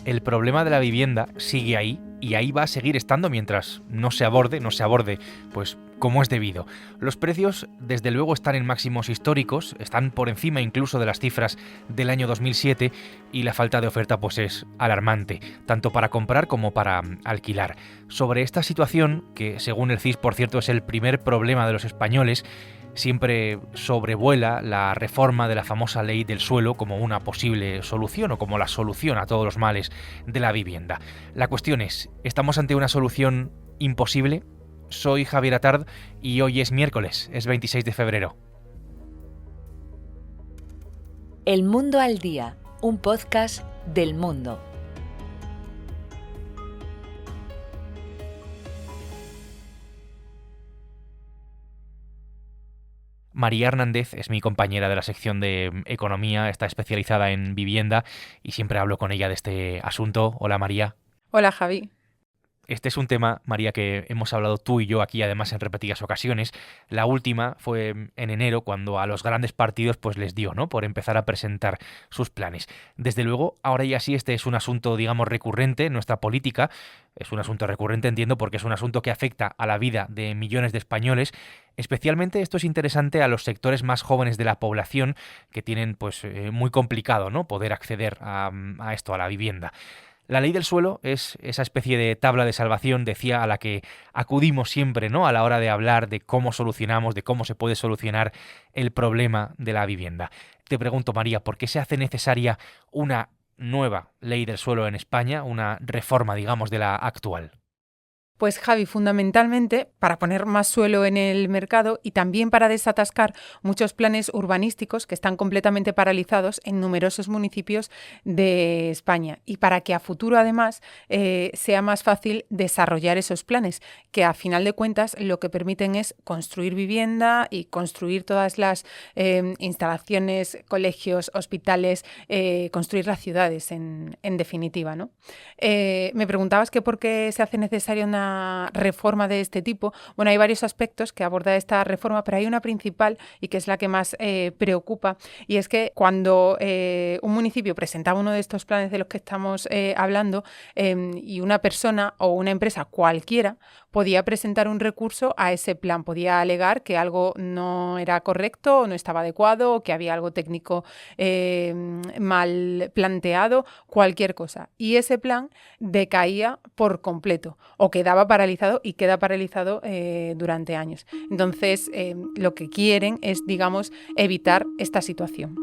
el problema de la vivienda sigue ahí y ahí va a seguir estando mientras no se aborde, pues como es debido. Los precios, desde luego, están en máximos históricos, están por encima incluso de las cifras del año 2007 y la falta de oferta pues es alarmante, tanto para comprar como para alquilar. Sobre esta situación, que según el CIS, por cierto, es el primer problema de los españoles, siempre sobrevuela la reforma de la famosa ley del suelo como una posible solución o como la solución a todos los males de la vivienda. La cuestión es, ¿estamos ante una solución imposible? Soy Javier Atard y hoy es miércoles, es 26 de febrero. El Mundo al Día, un podcast del Mundo. María Hernández es mi compañera de la sección de Economía, está especializada en vivienda y siempre hablo con ella de este asunto. Hola, María. Hola, Javi. Este es un tema, María, que hemos hablado tú y yo aquí además en repetidas ocasiones. La última fue en enero, cuando a los grandes partidos pues les dio, ¿no?, por empezar a presentar sus planes. Desde luego, ahora ya sí, este es un asunto, digamos, recurrente en nuestra política. Es un asunto recurrente, entiendo, porque es un asunto que afecta a la vida de millones de españoles. Especialmente esto es interesante a los sectores más jóvenes de la población que tienen pues muy complicado, ¿no?, poder acceder a esto, a la vivienda. La ley del suelo es esa especie de tabla de salvación, decía, a la que acudimos siempre, ¿no?, a la hora de hablar de cómo solucionamos, de cómo se puede solucionar el problema de la vivienda. Te pregunto, María, ¿por qué se hace necesaria una nueva ley del suelo en España, una reforma, digamos, de la actual? Pues Javi, fundamentalmente para poner más suelo en el mercado y también para desatascar muchos planes urbanísticos que están completamente paralizados en numerosos municipios de España y para que a futuro además sea más fácil desarrollar esos planes, que a final de cuentas lo que permiten es construir vivienda y construir todas las instalaciones, colegios, hospitales, construir las ciudades en definitiva, ¿no? Me preguntabas que por qué se hace necesaria una reforma de este tipo. Bueno, hay varios aspectos que aborda esta reforma, pero hay una principal y que es la que más preocupa, y es que cuando un municipio presentaba uno de estos planes de los que estamos hablando y una persona o una empresa cualquiera podía presentar un recurso a ese plan, podía alegar que algo no era correcto o no estaba adecuado o que había algo técnico mal planteado, cualquier cosa. Y ese plan decaía por completo o quedaba paralizado y queda paralizado durante años. Entonces, lo que quieren es, digamos, evitar esta situación.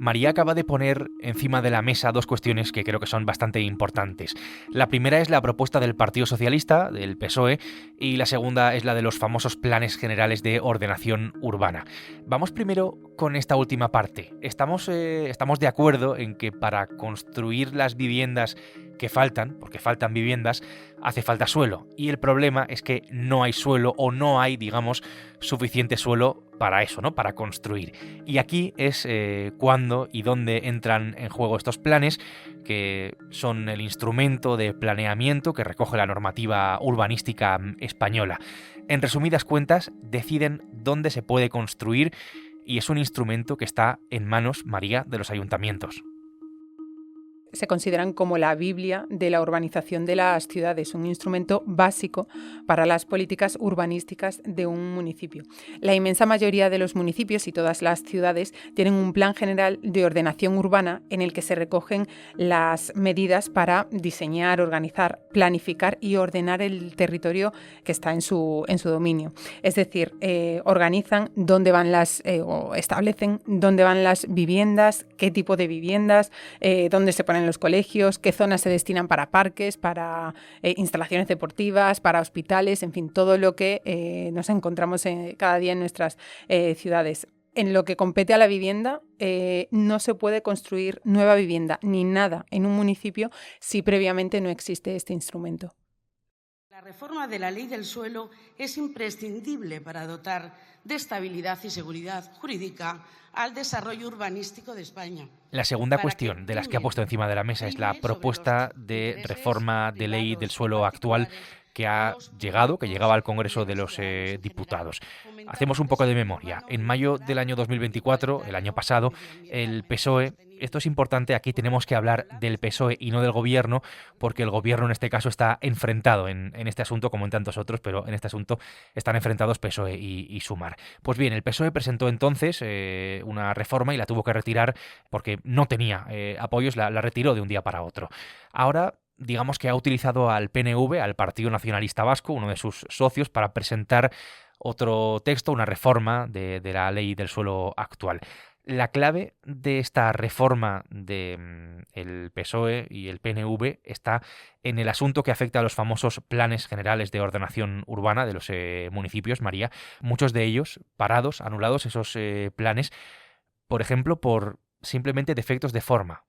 María acaba de poner encima de la mesa dos cuestiones que creo que son bastante importantes. La primera es la propuesta del Partido Socialista, del PSOE, y la segunda es la de los famosos planes generales de ordenación urbana. Vamos primero con esta última parte. Estamos de acuerdo en que para construir las viviendas que faltan, porque faltan viviendas, hace falta suelo. Y el problema es que no hay suelo o no hay, digamos, suficiente suelo para eso, ¿no?, para construir. Y aquí es cuando y dónde entran en juego estos planes, que son el instrumento de planeamiento que recoge la normativa urbanística española. En resumidas cuentas, deciden dónde se puede construir y es un instrumento que está en manos, María, de los ayuntamientos. Se consideran como la Biblia de la urbanización de las ciudades, un instrumento básico para las políticas urbanísticas de un municipio. La inmensa mayoría de los municipios y todas las ciudades tienen un plan general de ordenación urbana en el que se recogen las medidas para diseñar, organizar, planificar y ordenar el territorio que está en su dominio. Es decir, organizan dónde van o establecen dónde van las viviendas, qué tipo de viviendas, dónde se ponen en los colegios, qué zonas se destinan para parques, para instalaciones deportivas, para hospitales, en fin, todo lo que nos encontramos cada día en nuestras ciudades. En lo que compete a la vivienda, no se puede construir nueva vivienda ni nada en un municipio si previamente no existe este instrumento. La reforma de la ley del suelo es imprescindible para dotar de estabilidad y seguridad jurídica al desarrollo urbanístico de España. La segunda cuestión de las que ha puesto encima de la mesa es la propuesta de reforma de ley del suelo actual que llegaba al Congreso de los Diputados. Hacemos un poco de memoria. En mayo del año 2024, el año pasado, el PSOE, esto es importante, aquí tenemos que hablar del PSOE y no del Gobierno, porque el Gobierno en este caso está enfrentado en este asunto, como en tantos otros, pero en este asunto están enfrentados PSOE y Sumar. Pues bien, el PSOE presentó entonces una reforma y la tuvo que retirar porque no tenía apoyos, la retiró de un día para otro. Ahora, digamos que ha utilizado al PNV, al Partido Nacionalista Vasco, uno de sus socios, para presentar otro texto, una reforma de la ley del suelo actual. La clave de esta reforma del PSOE y el PNV está en el asunto que afecta a los famosos planes generales de ordenación urbana de los municipios, María. Muchos de ellos parados, anulados esos planes, por ejemplo, por simplemente defectos de forma.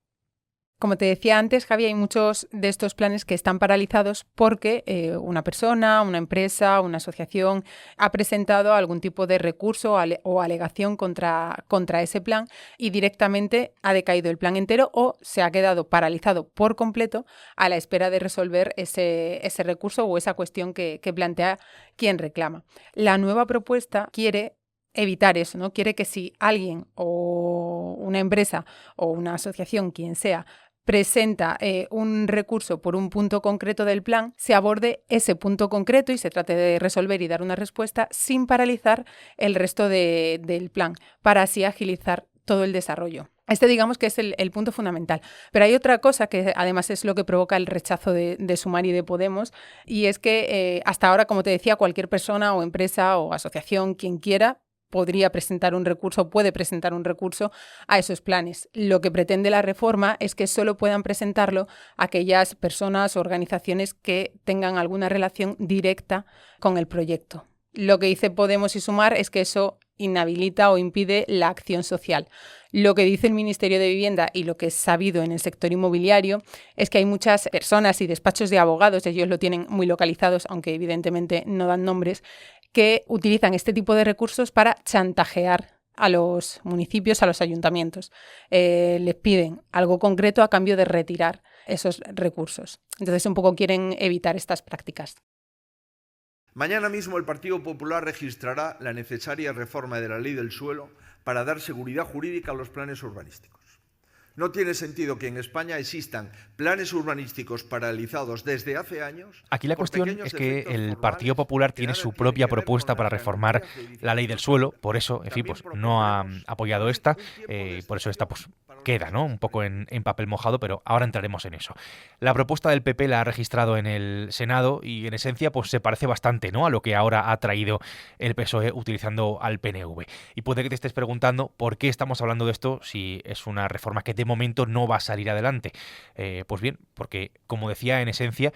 Como te decía antes, Javi, hay muchos de estos planes que están paralizados porque una persona, una empresa, una asociación ha presentado algún tipo de recurso o alegación contra ese plan y directamente ha decaído el plan entero o se ha quedado paralizado por completo a la espera de resolver ese recurso o esa cuestión que plantea quien reclama. La nueva propuesta quiere evitar eso, ¿no? Quiere que si alguien o una empresa o una asociación, quien sea, presenta un recurso por un punto concreto del plan, se aborde ese punto concreto y se trate de resolver y dar una respuesta sin paralizar el resto del plan, para así agilizar todo el desarrollo. Este digamos que es el punto fundamental. Pero hay otra cosa que además es lo que provoca el rechazo de Sumar y de Podemos, y es que hasta ahora, como te decía, cualquier persona o empresa o asociación, quien quiera, puede presentar un recurso a esos planes. Lo que pretende la reforma es que solo puedan presentarlo aquellas personas o organizaciones que tengan alguna relación directa con el proyecto. Lo que dice Podemos y Sumar es que eso inhabilita o impide la acción social. Lo que dice el Ministerio de Vivienda y lo que es sabido en el sector inmobiliario es que hay muchas personas y despachos de abogados, ellos lo tienen muy localizados, aunque evidentemente no dan nombres, que utilizan este tipo de recursos para chantajear a los municipios, a los ayuntamientos. Les piden algo concreto a cambio de retirar esos recursos. Entonces, un poco quieren evitar estas prácticas. Mañana mismo el Partido Popular registrará la necesaria reforma de la ley del suelo para dar seguridad jurídica a los planes urbanísticos. No tiene sentido que en España existan planes urbanísticos paralizados desde hace años. Aquí la cuestión es que el Partido Popular tiene su propia propuesta para reformar la ley del suelo, por eso, en fin, pues no ha apoyado esta, por eso esta pues queda, ¿no? Un poco en papel mojado, pero ahora entraremos en eso. La propuesta del PP la ha registrado en el Senado y en esencia pues se parece bastante, ¿no?, a lo que ahora ha traído el PSOE utilizando al PNV. Y puede que te estés preguntando por qué estamos hablando de esto si es una reforma que de momento no va a salir adelante. Pues bien, porque como decía, en esencia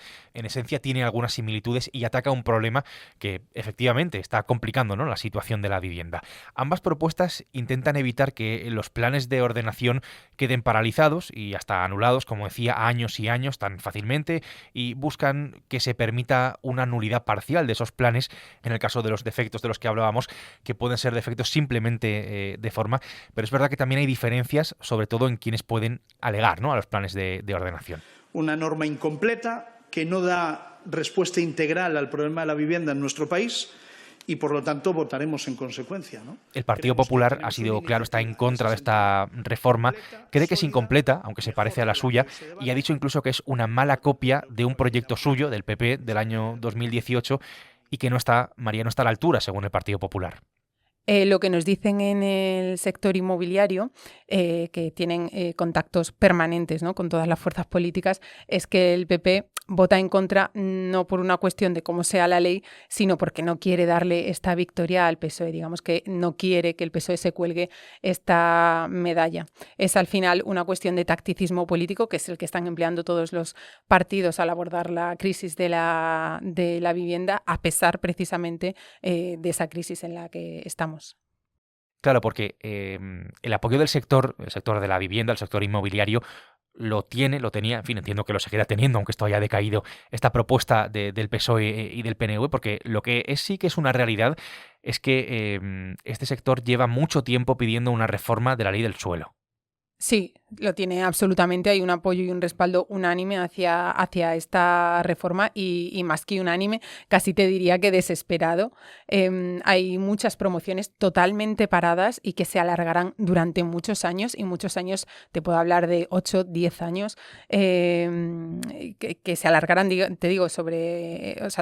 tiene algunas similitudes y ataca un problema que efectivamente está complicando, ¿no?, la situación de la vivienda. Ambas propuestas intentan evitar que los planes de ordenación queden paralizados y hasta anulados, como decía, años y años tan fácilmente, y buscan que se permita una nulidad parcial de esos planes en el caso de los defectos de los que hablábamos, que pueden ser defectos simplemente de forma, pero es verdad que también hay diferencias, sobre todo en quienes pueden alegar, ¿no?, a los planes de ordenación. Una norma incompleta que no da respuesta integral al problema de la vivienda en nuestro país y, por lo tanto, votaremos en consecuencia, ¿no? El Partido Popular ha sido claro, está en contra de esta reforma, cree que es incompleta, aunque se parece a la suya, y ha dicho incluso que es una mala copia de un proyecto suyo, del PP, del año 2018, y que no está a la altura, según el Partido Popular. Lo que nos dicen en el sector inmobiliario, que tienen contactos permanentes, ¿no?, con todas las fuerzas políticas, es que el PP vota en contra no por una cuestión de cómo sea la ley, sino porque no quiere darle esta victoria al PSOE. Digamos que no quiere que el PSOE se cuelgue esta medalla. Es al final una cuestión de tacticismo político, que es el que están empleando todos los partidos al abordar la crisis de la vivienda, a pesar precisamente de esa crisis en la que estamos. Claro, porque el apoyo del sector, el sector de la vivienda, el sector inmobiliario, lo tenía, en fin, entiendo que lo seguirá teniendo, aunque esto haya decaído, esta propuesta del PSOE y del PNV, porque lo que sí que es una realidad es que este sector lleva mucho tiempo pidiendo una reforma de la ley del suelo. Sí, lo tiene absolutamente. Hay un apoyo y un respaldo unánime hacia esta reforma y más que unánime, casi te diría que desesperado. Hay muchas promociones totalmente paradas y que se alargarán durante muchos años, y muchos años, te puedo hablar de 8, 10 años, que se alargarán, te digo,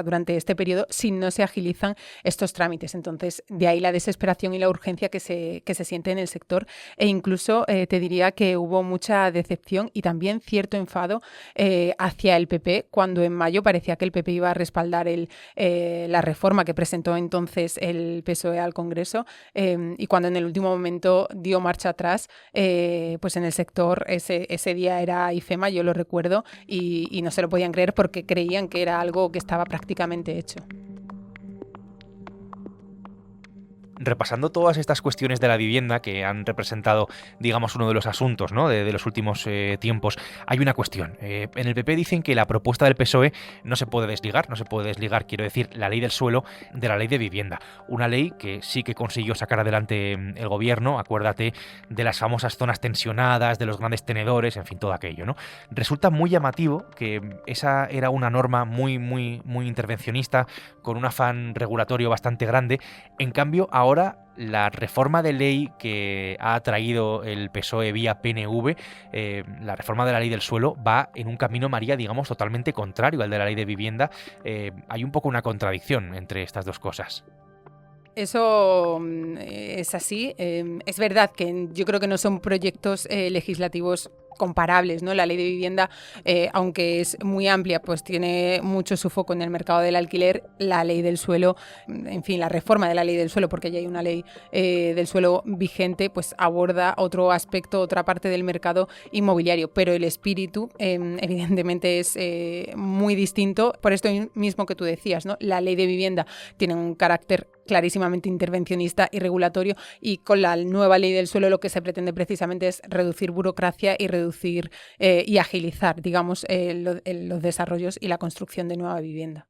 durante este periodo si no se agilizan estos trámites. Entonces, de ahí la desesperación y la urgencia que se siente en el sector, e incluso te diría que hubo mucha decepción y también cierto enfado hacia el PP, cuando en mayo parecía que el PP iba a respaldar la reforma que presentó entonces el PSOE al Congreso, y cuando en el último momento dio marcha atrás, pues en el sector ese día era IFEMA, yo lo recuerdo, y no se lo podían creer porque creían que era algo que estaba prácticamente hecho. Repasando todas estas cuestiones de la vivienda que han representado, digamos, uno de los asuntos, ¿no?, de los últimos tiempos, hay una cuestión. En el PP dicen que la propuesta del PSOE no se puede desligar, quiero decir, la ley del suelo de la ley de vivienda. Una ley que sí que consiguió sacar adelante el gobierno, acuérdate de las famosas zonas tensionadas, de los grandes tenedores, en fin, todo aquello, ¿no? Resulta muy llamativo que esa era una norma muy, muy, muy intervencionista, con un afán regulatorio bastante grande. En cambio, ahora la reforma de ley que ha traído el PSOE vía PNV, la reforma de la ley del suelo, va en un camino, María, digamos, totalmente contrario al de la ley de vivienda. Hay un poco una contradicción entre estas dos cosas. Eso es así. Es verdad que yo creo que no son proyectos legislativos comparables, ¿no? La ley de vivienda, aunque es muy amplia, pues tiene mucho su foco en el mercado del alquiler. La ley del suelo, en fin, la reforma de la ley del suelo, porque ya hay una ley del suelo vigente, pues aborda otro aspecto, otra parte del mercado inmobiliario, pero el espíritu evidentemente es muy distinto. Por esto mismo que tú decías, ¿no? La ley de vivienda tiene un carácter clarísimamente intervencionista y regulatorio, y con la nueva ley del suelo lo que se pretende precisamente es reducir burocracia y reducir y agilizar, digamos, los desarrollos y la construcción de nueva vivienda.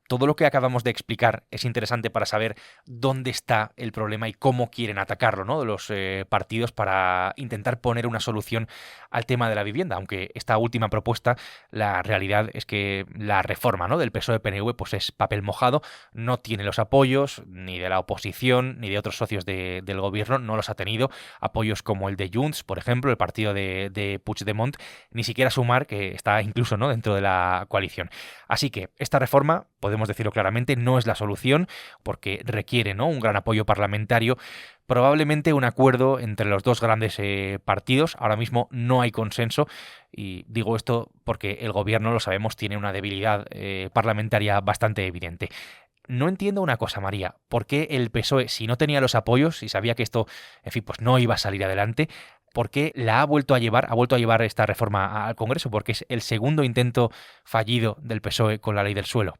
Todo lo que acabamos de explicar es interesante para saber dónde está el problema y cómo quieren atacarlo, ¿no?, de los partidos para intentar poner una solución al tema de la vivienda, aunque esta última propuesta, la realidad es que la reforma, ¿no?, del PSOE-PNV pues es papel mojado, no tiene los apoyos ni de la oposición ni de otros socios del gobierno, no los ha tenido, apoyos como el de Junts, por ejemplo, el partido de Puigdemont, ni siquiera Sumar, que está incluso, ¿no?, dentro de la coalición. Así que esta reforma, podemos decirlo claramente, no es la solución, porque requiere, ¿no?, un gran apoyo parlamentario, probablemente un acuerdo entre los dos grandes partidos. Ahora mismo no hay consenso, y digo esto porque el gobierno, lo sabemos, tiene una debilidad parlamentaria bastante evidente. No entiendo una cosa, María, ¿por qué el PSOE, si no tenía los apoyos, si sabía que esto, en fin, pues no iba a salir adelante, por qué la ha vuelto a llevar esta reforma al Congreso? Porque es el segundo intento fallido del PSOE con la ley del suelo.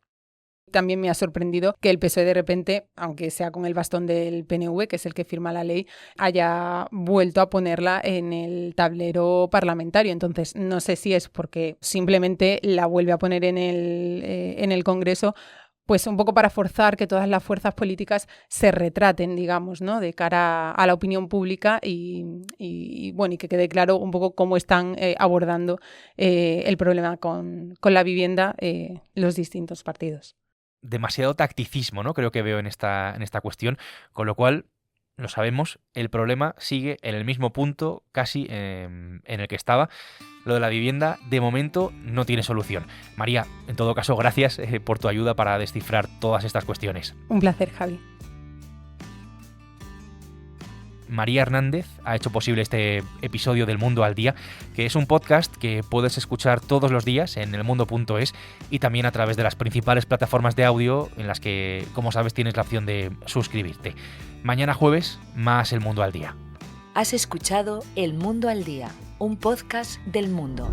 También me ha sorprendido que el PSOE de repente, aunque sea con el bastón del PNV, que es el que firma la ley, haya vuelto a ponerla en el tablero parlamentario. Entonces, no sé si es porque simplemente la vuelve a poner en el Congreso, pues un poco para forzar que todas las fuerzas políticas se retraten, digamos, ¿no?, de cara a la opinión pública y bueno, y que quede claro un poco cómo están abordando el problema con la vivienda los distintos partidos. Demasiado tacticismo, ¿no?, creo que veo en esta cuestión, con lo cual, lo sabemos, el problema sigue en el mismo punto casi en el que estaba. Lo de la vivienda, de momento, no tiene solución. María, en todo caso, gracias por tu ayuda para descifrar todas estas cuestiones. Un placer, Javi. María Hernández ha hecho posible este episodio del Mundo al Día, que es un podcast que puedes escuchar todos los días en elmundo.es y también a través de las principales plataformas de audio en las que, como sabes, tienes la opción de suscribirte. Mañana jueves, más El Mundo al Día. Has escuchado El Mundo al Día, un podcast del Mundo.